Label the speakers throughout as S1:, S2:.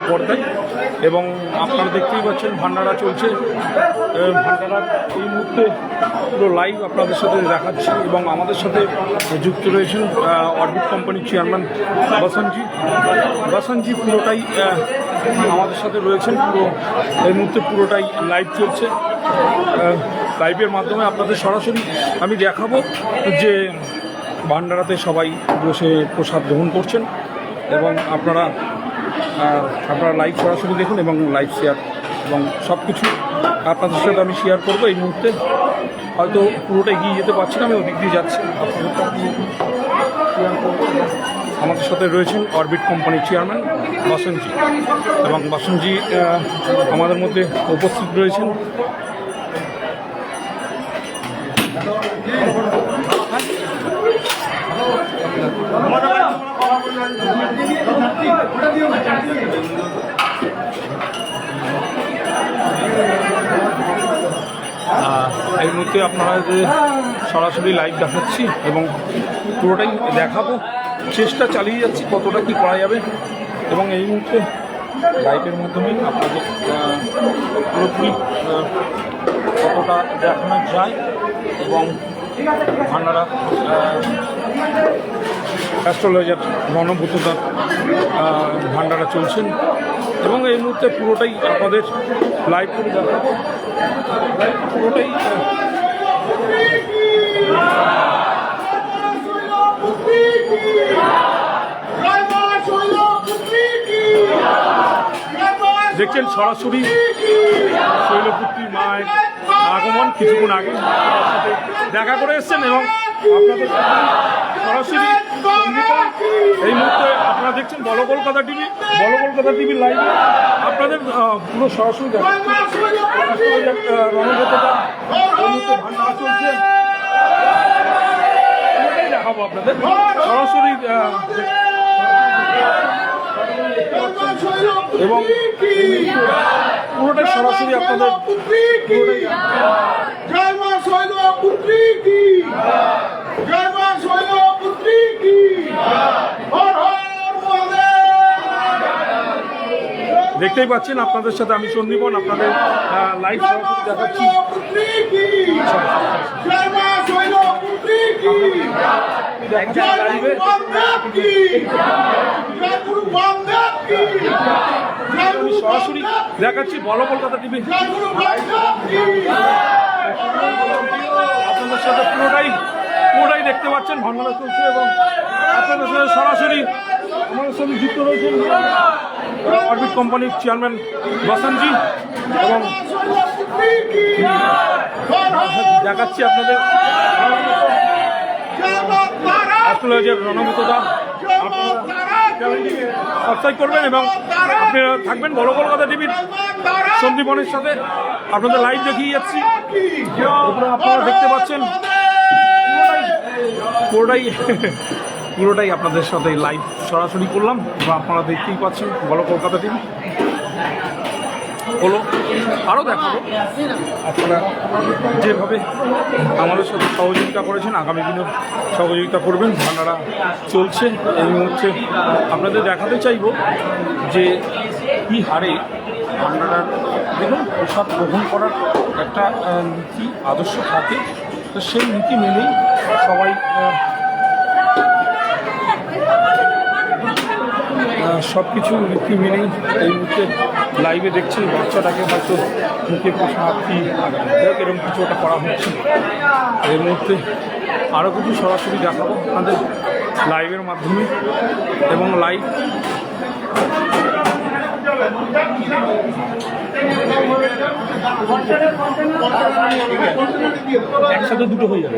S1: পর্দায়। এবং আপনারা দেখতেই পাচ্ছেন ভান্ডারা চলছে। ভান্ডারা এই মুহূর্তে পুরো লাইভ আপনাদের সাথে দেখাচ্ছি এবং আমাদের সাথে যুক্ত রয়েছেন অরবিট কোম্পানির চেয়ারম্যান বাসনজি পুরোটাই আমাদের সাথে রয়েছেন। পুরো এই মুহূর্তে পুরোটাই লাইভ চলছে। লাইভের মাধ্যমে আপনাদের সরাসরি আমি দেখাবো যে ভান্ডারাতে সবাই বসে প্রসাদ গ্রহণ করছেন এবং আপনারা লাইভ সরাসরি দেখুন এবং লাইভ শেয়ার এবং সব কিছু আপনাদের সাথে আমি শেয়ার করবো। এই মুহূর্তে হয়তো পুরোটা এগিয়ে যেতে পারছি না, আমি ওদিক দিয়ে যাচ্ছি। আমাদের সাথে রয়েছেন অরবিট কোম্পানির চেয়ারম্যান বাসনজি এবং বাসনজি আমাদের মধ্যে উপস্থিত রয়েছেন। এই মুহূর্তে আপনারা যে সরাসরি লাইভ দেখাচ্ছি এবং পুরোটাই দেখাবো, চেষ্টা চালিয়ে যাচ্ছি কতটা কি করা যাবে এবং এই মুহূর্তে লাইভের মাধ্যমে আপনাদের পুরোপুরি কতটা দেখানো যায় এবং ভান্ডারা অ্যাস্ট্রোলজার রণব্রতদার ভান্ডারা চলছেন এবং এই মুহূর্তে পুরোটাই আপনাদের লাইভ করে দেখাবো। পুরোটাই দেখছেন সরাসরি শৈলপুত্রী মায়ের আগমন কিছুক্ষণ আগে সাথে দেখা করে এসছেন এবং আপনাদের সরাসরি এই মুহূর্তে আপনারা দেখছেন বলো কলকাতা টিভি লাইভে আপনাদের পুরো সরাসরি রণব্রতদা এই মুহূর্তে ভান্ডারা চলছে, দেখাবো আপনাদের সরাসরি এবং পুরোটাই সরাসরি আপনাদের দেখতেই পাচ্ছেন আপনাদের সাথে আমি সন্দীপন আপনাদের লাইভ সরাসরি দেখাচ্ছি। আমি সরাসরি দেখাচ্ছি বলো কলকাতা টিভি আপনাদের সাথে পুরোটাই দেখতে পাচ্ছেন ভান্ডারা চলছে এবং আপনাদের সাথে সরাসরি আমাদের সাথে যুক্ত রয়েছেন অরবিট কোম্পানির চেয়ারম্যান বাসনজি এবং দেখাচ্ছি আপনাদের অ্যাস্ট্রোলজার রণব্রতদা। আপনারা সাবস্ক্রাইব করবেন এবং আপনারা থাকবেন বড় কলকাতা টিভির সন্দীপনের সাথে আপনাদের লাইভ দেখিয়ে যাচ্ছি। আপনারা দেখতে পাচ্ছেন পুরোটাই আপনাদের সাথে লাইভ সরাসরি করলাম বা আপনারা দেখতেই পাচ্ছেন বলো কলকাতা টিভি হলো। আরও দেখাবো আপনারা যেভাবে আমাদের সাথে সহযোগিতা করেছেন আগামী দিনেও সহযোগিতা করবেন। ভান্ডারা চলছে এই মুহূর্তে আপনাদের দেখাতে চাইব যে কী হারে ভান্ডারার দেখুন প্রসাদ গ্রহণ করার একটা নীতি আদর্শ থাকে, তো সেই নীতি মেনেই সবাই সব কিছু নীতি মেনেই এই মুহূর্তে লাইভে দেখছি। বাচ্চাটাকে হয়তো মুখে প্রসাদ কি এরকম কিছু একটা করা হচ্ছে। এই মুহূর্তে আরও কিছু সরাসরি দেখাবো আমাদের লাইভের মাধ্যমে এবং লাইভ একসাথে দুটো হয়ে যাবে।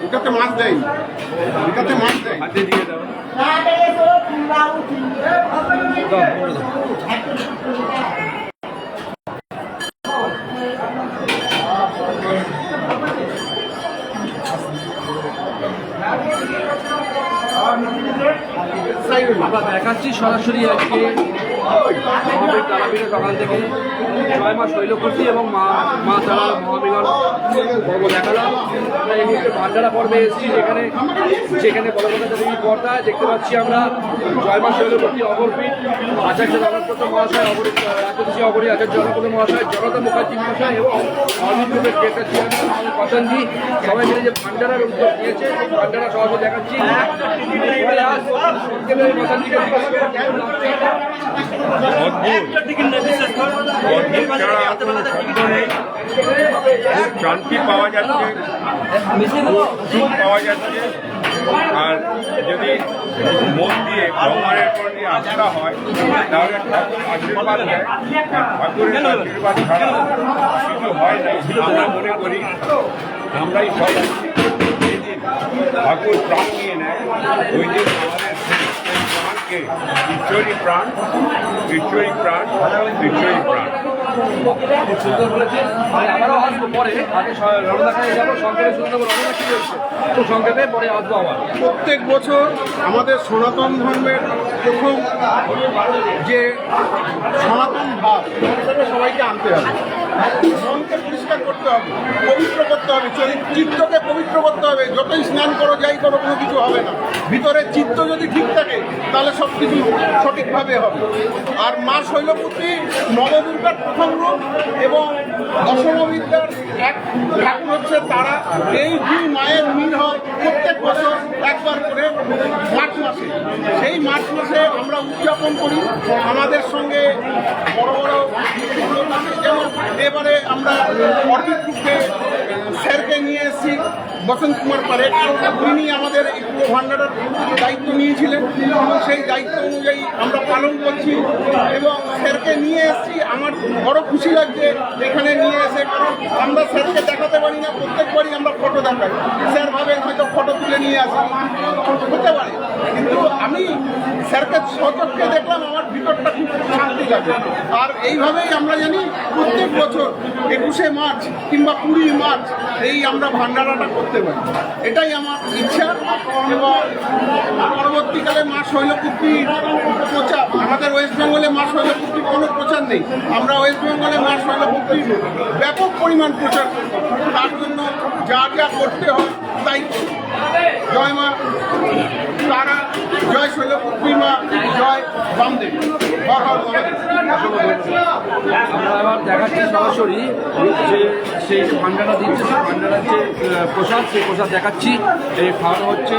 S2: ওটাতে মাছ দেয়, ওটাতে মাছ দেয়।
S3: আমরা দেখাচ্ছি সরাসরি আজকে মহাবীর তারাপীঠে সকাল থেকে 6 মাস শৈলকুটি এবং মা তারার মহামিলন পর্ব দেখালাম। আমরা এই মুহূর্তে ভান্ডারা পর্বে এসেছি, যেখানে বলকতা দেবী পর্দা দেখতে পাচ্ছি আমরা 6 মাস শৈলকুটি অপরপীঠ আচার্য জগৎপত মহাশয়, রাজ্যদেশী অপরী আচার্য জগৎপত মহাশয়, জনতা মুখার্জি মহাশয় এবং অরবিন্দ পতঞ্জি সবাই মিলে যে ভান্ডারার উদ্যোগ নিয়েছে, এই ভান্ডারা সহজে দেখাচ্ছি।
S2: শান্তি পাওয়া যাচ্ছে, সুখ পাওয়া যাচ্ছে। আর যদি মন দিয়ে ভগবানের উপর দিয়ে আস্থা হয় তাহলে ঠাকুর আশীর্বাদ দেয়। ঠাকুরের আশীর্বাদ ছাড়া কিছু হয় না। আমরা মনে করি আমরাই সব ঠাকুর প্রাণ নিয়ে নেয়, ওই দিন আমাদের প্রাণকে ঈশ্বরী প্রাণ, ঈশ্বরী প্রাণ, ঈশ্বরী প্রাণ।
S3: খুব সুন্দর বলেছে। আবারও আসবো পরে, আগে রণদাখানে যাবো, সংক্ষেপে শুনে দেবো রণদা কি বলছে, খুব সংক্ষেপে পরে আসবো আবার।
S2: প্রত্যেক বছর আমাদের সনাতন ধর্মের প্রথম যে সনাতন ভাব, সেটা সবাইকে আনতে হবে। মনকে পরিষ্কার করতে হবে, পবিত্র করতে হবে, চিত্তকে পবিত্র করতে হবে। যতই স্নান করো যাই করো কোনো কিছু হবে না। ভিতরে চিত্ত যদি ঠিক থাকে তাহলে সব কিছু সঠিকভাবে হবে। আর মা শৈলপুত্রী নবদুর্গার প্রথম রূপ এবং দশমবিদ্যার এক ঠাকুর হচ্ছে তারা। এই দুই মায়ের মিল হয় প্রত্যেক বছর একবার করে মার্চ মাসে। সেই মার্চ মাসে আমরা উদযাপন করি। আমাদের সঙ্গে বড় বড় যেমন এবারে আমরা অর্বিটকে স্যারকে নিয়ে এসেছি, বসন্ত কুমার পারে। তিনি আমাদের এই পুরো ভান্ডারের দায়িত্ব নিয়েছিলেন এবং সেই দায়িত্ব অনুযায়ী আমরা পালন করছি এবং স্যারকে নিয়ে এসেছি। আমার বড় খুশি লাগছে এখানে নিয়ে এসে, কারণ আমরা স্যারকে দেখাতে পারি না। প্রত্যেকবারই আমরা ফটো দেখাই, স্যার ভাবেন হয়তো ফটো তুলে নিয়ে আসি, হতে পারে। কিন্তু আমি স্যারকে সচক্ষে দেখলাম, আমার ভিতরটা খুব শান্তি লাগে। আর এইভাবেই আমরা জানি প্রত্যেক বছর 21শে মার্চ কিংবা 20 মার্চ এই আমরা ভান্ডারাটা করতে পারি। এটাই আমার ইচ্ছা। এবং পরবর্তীকালে মা শৈলপুত্রীর প্রচার, আমাদের ওয়েস্ট বেঙ্গলে মা শৈলপুত্রীর কোনো প্রচার নেই। আমরা ওয়েস্ট বেঙ্গলে মা শৈলপুত্রীর ব্যাপক পরিমাণ প্রচার করব। তার জন্য যা যা করতে হয় তাই করব। জয় মা তারা, জয় শৈলপুত্রী মা, জয় বামদেব, হর হর মহাদেব।
S3: আমরা আবার দেখাচ্ছি সরাসরি যে সেই ভান্ডারা দিচ্ছে, সেই ভান্ডারার যে প্রসাদ, সেই প্রসাদ দেখাচ্ছি। এই খাওয়ানো হচ্ছে।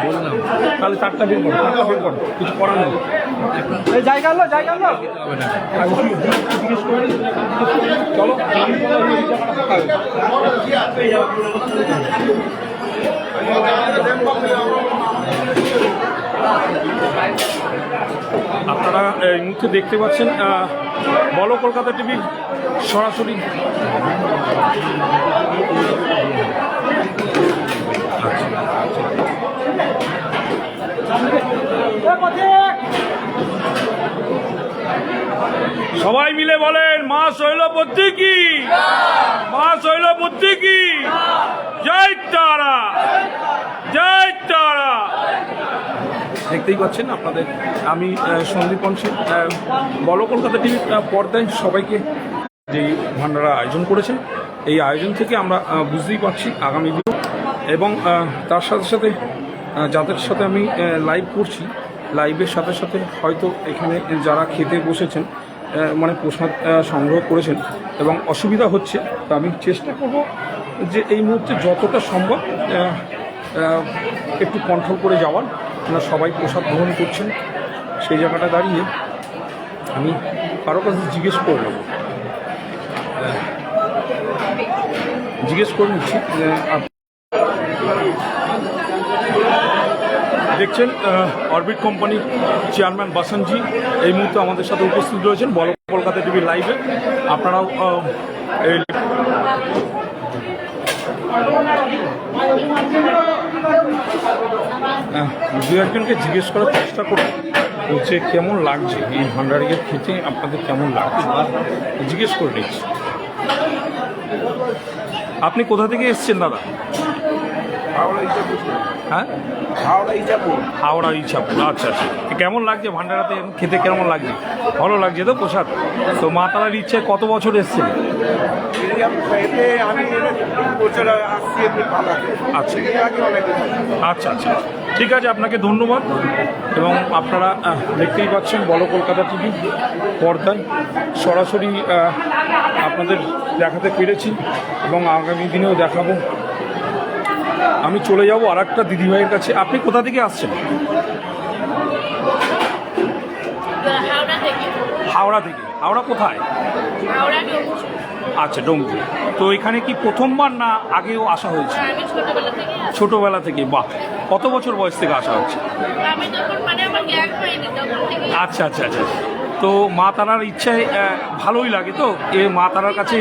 S3: বললাম
S1: তাহলে 4টা বের করো, 4টা বের করো, কিছু করার নেই।
S3: জায়গা হলো, জায়গা হলো।
S1: জিজ্ঞেস করে চলো। আপনারা এই মুহূর্তে দেখতে পাচ্ছেন বলো কলকাতা টিভি সরাসরি। সবাই মিলে বলেন মা শৈলপুত্রী কি, মা শৈলপুত্রী কি, জয় তারা, জয় তারা। দেখতেই পাচ্ছেন আপনাদের আমি সন্দীপ অংশী, বলো কলকাতা টিভির পর্দায় সবাইকে যে ভান্ডারা আয়োজন করেছেন, এই আয়োজন থেকে আমরা বুঝতেই পারছি আগামী দিন। এবং তার সাথে সাথে যাদের সাথে আমি লাইভ করছি, লাইভের সাথে সাথে হয়তো এখানে যারা খেতে বসেছেন, মানে প্রসাদ সংগ্রহ করেছেন এবং অসুবিধা হচ্ছে, তা আমি চেষ্টা করব যে এই মুহূর্তে যতটা সম্ভব একটু কন্ট্রোল করে যাওয়ার। আপনারা সবাই প্রসাদ গ্রহণ করছেন, সেই জায়গাটা দাঁড়িয়ে আমি কারো কাছে জিজ্ঞেস করে নেব, জিজ্ঞেস করে নিচ্ছি দেখছেন অরবিট কোম্পানির চেয়ারম্যান বাসনজি এই মুহূর্তে আমাদের সাথে উপস্থিত রয়েছেন বলো কলকাতা টিভি লাইভে। আপনারাও এই দু একজনকে জিজ্ঞেস করার চেষ্টা করুন যে কেমন লাগছে এই ভান্ডারিয়া খেতে, আপনাদের কেমন লাগছে জিজ্ঞেস করে নিচ্ছি। আপনি কোথা থেকে এসছেন দাদা? হ্যাঁ, হাওড়া ইচ্ছাপুর। আচ্ছা আচ্ছা, কেমন লাগছে ভান্ডারাতে খেতে, কেমন লাগছে? ভালো লাগছে তো প্রসাদ? তো মা তারার ইচ্ছায় কত বছর এসছেন? আচ্ছা আচ্ছা আচ্ছা, ঠিক আছে, আপনাকে ধন্যবাদ। এবং আপনারা দেখতেই পাচ্ছেন বলো কলকাতা টিভি পর্দায় সরাসরি আপনাদের দেখাতে পেরেছি এবং আগামী দিনেও দেখাবো। আমি চলে যাব আর একটা দিদিভাইয়ের কাছে। আপনি কোথা থেকে আসছেন? হাওড়া থেকে। হাওড়া কোথায়? আচ্ছা, ডোমজুড়ি। তো এখানে কি প্রথমবার না আগেও আসা হয়েছে? ছোটবেলা থেকে। বাহ, কত বছর বয়স থেকে আসা হচ্ছে? আচ্ছা আচ্ছা আচ্ছা, তো মা তারার ইচ্ছায় ভালোই লাগে তো এ মা তারার কাছে।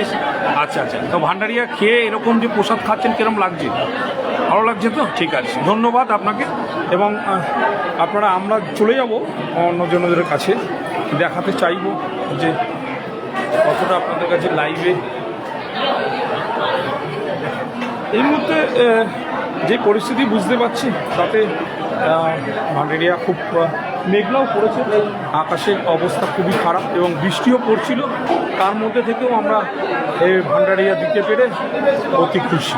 S1: আচ্ছা আচ্ছা, তো ভান্ডারিয়া খেয়ে এরকম যে প্রসাদ খাচ্ছেন কিরম লাগছে? ভালো লাগছে তো? ঠিক আছে, ধন্যবাদ আপনাকে। এবং আমরা চলে যাব অন্যজনদের কাছে, দেখাতে চাইব যে কতটা আপনাদের কাছে লাইভে এই মুহূর্তে যে পরিস্থিতি বুঝতে পারছি তাতে ভান্ডারিয়া খুব মেঘলাও পড়েছে, আকাশের অবস্থা খুবই খারাপ এবং বৃষ্টিও পড়ছিল। তার মধ্যে থেকেও আমরা এই ভান্ডারিয়া দিতে পেরে অতি খুশি।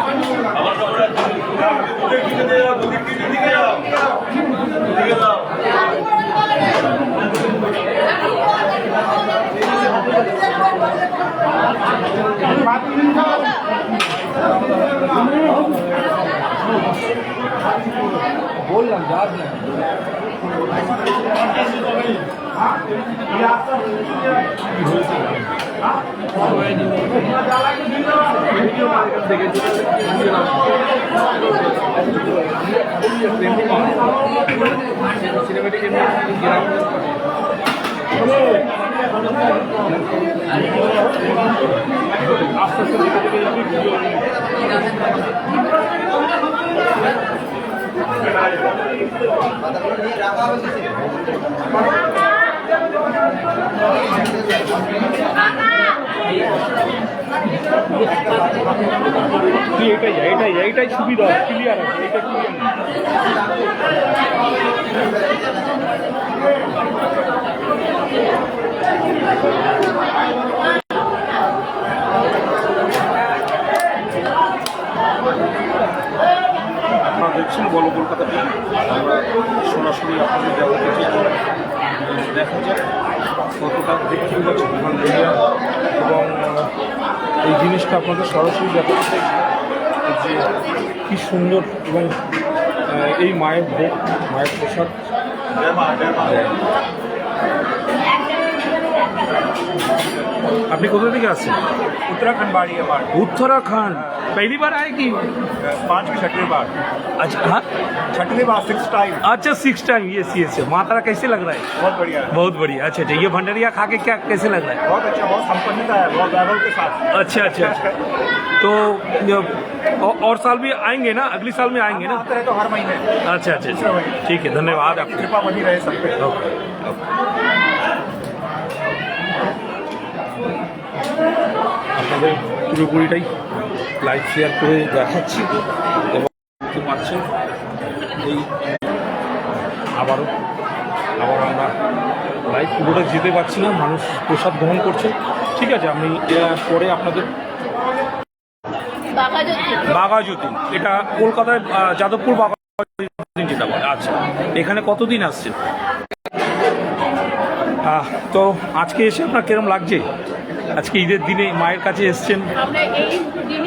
S3: বললাম যার না এইটাই সুবিধা, ক্লিয়ার আছে, এটা ক্লিয়ার।
S1: আপনারা দেখছেন বলো কলকাতা টিভি, আমরা সরাসরি আপনাদের দেখাতে দেখা যায় কতটা দেখতে পাচ্ছি ভান্ডারিয়া এবং এই জিনিসটা আপনাদের সরাসরি দেখাতে চাই যে কী সুন্দর এবং এই মায়ের ভোগ, মায়ের প্রসাদ। আপনি কোথা থেকে আসছেন?
S4: उत्तराखंड बाड़ी है बाढ़
S1: उत्तराखंड। पहली बार आए कि
S4: 5वीं 6वीं बार?
S1: अच्छा, हाँ
S4: 6वीं बार 6 टाइम।
S1: अच्छा, 6 टाइम। ये माँ तारा कैसे लग रहा है?
S4: बहुत बढ़िया है,
S1: बहुत बढ़िया। अच्छा अच्छा, ये भंडारिया खा के क्या कैसे लग रहा है?
S4: बहुत अच्छा, बहुत संपन्नता है, बहुत वैभव के साथ।
S1: अच्छा अच्छा, तो और साल भी आएंगे ना? अगली साल में आएंगे ना?
S4: आते रहे तो हर महीने।
S1: अच्छा अच्छा अच्छा, ठीक है, धन्यवाद आपको।
S4: कृपा बनी रहे सब पे।
S1: Okay okay. আপনাদের পুরোপুরিটাই লাইভ শেয়ার করে দেখাচ্ছি এবং দেখতে পাচ্ছেন এই আবারও আমরা লাইভ পুরোটা যেতে পারছি না, মানুষ প্রসাদ গ্রহণ করছে। ঠিক আছে, আমি পরে আপনাদের বাঘাযতীন, এটা কলকাতায় যাদবপুর বাঘাযতীন যেটা বলে। আচ্ছা, এখানে কতদিন আসছেন? তো আজকে এসে আপনার কিরম লাগছে? আজকে ঈদের দিনে মায়ের কাছে এসছেন?
S5: আমরা এই দিন